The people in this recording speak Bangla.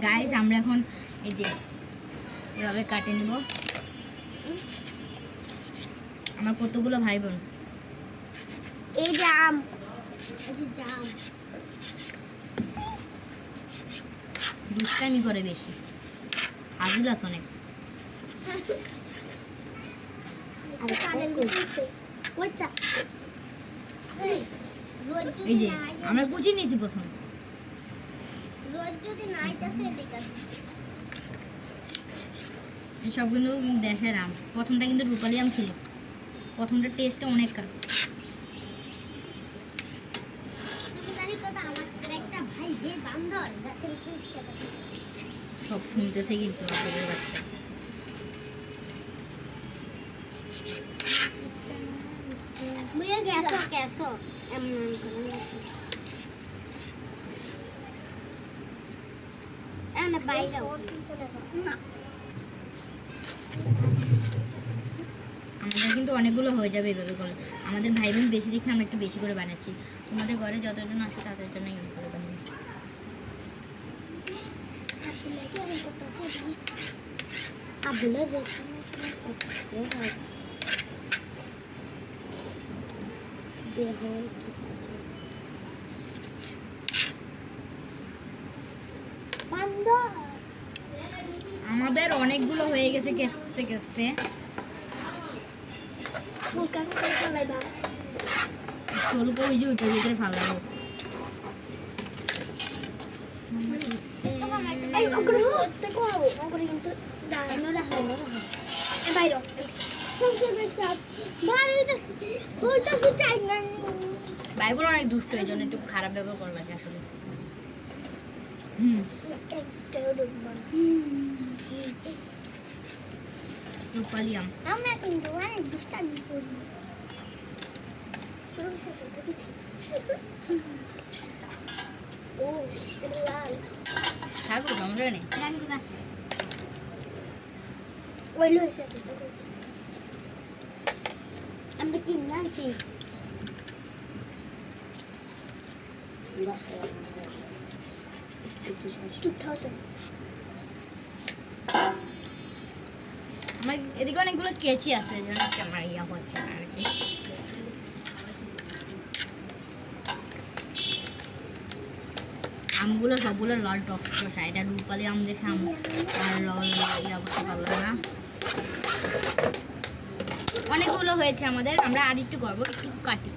গাইস আমরা এখন এই যে এভাবে কাটে নিব। আমার কতগুলো ভাই বোন, এই জাম, এই যে জাম দুষ্টামি করে বেশি, ফাজিল আছে অনেক। আরে কারেন কইছে ওইটা এই যে আমরা কুচি নিয়েছি প্রথম। রোজ যদি নাইটাছে দেখা সব কিন্তু দেশের আম। প্রথমটা কিন্তু রূপালি আম ছিল, প্রথমটা টেস্টটা অনেক খারাপ। তুমি জানি কত আমার আরেকটা ভাই যে বান্দর গাছের উপর সব শুনতেছে কিন্তু আপনাদের বাচ্চা। মুয়ে গেছো কেসো এমন করে এনে বাইরে না আমাদের কিন্তু অনেকগুলো হয়ে যাবে এভাবে করলে। আমাদের ভাই বোন বেশি দেখে আমরা একটু বেশি করে বানাচ্ছি। তোমাদের ঘরে যতজন আছে তাদের জন্য ইউজ করে বানিয়ে। আবুলা যে আমাদের অনেকগুলো হয়ে গেছে কেচতে কেচতে। চুলকে বেশি উঠে ভিতরে ফালাবো। ভাইগুলো অনেক দুষ্ট, এই জন্য একটু খারাপ ব্যবহার করা লাগে আসলে। রূপালি আম আমরা কিন্তু অনেক দুষ্টামি করি ও এটা লাল থাকুক, আমরা নেই। রঙ গাছে ওই লইছে আমরা কি নাছি আমার এদিকে অনেকগুলো কেচি আছে, এই জন্য আমার ইয়া হচ্ছে না আর কি। আমগুলো সবগুলো লাল টকটসা, এটা রূপালি আম দেখে আম আর লাল ইয়া করতে পারলাম না। অনেকগুলো হয়েছে আমাদের, আমরা আর একটু করবো, একটু কাটি।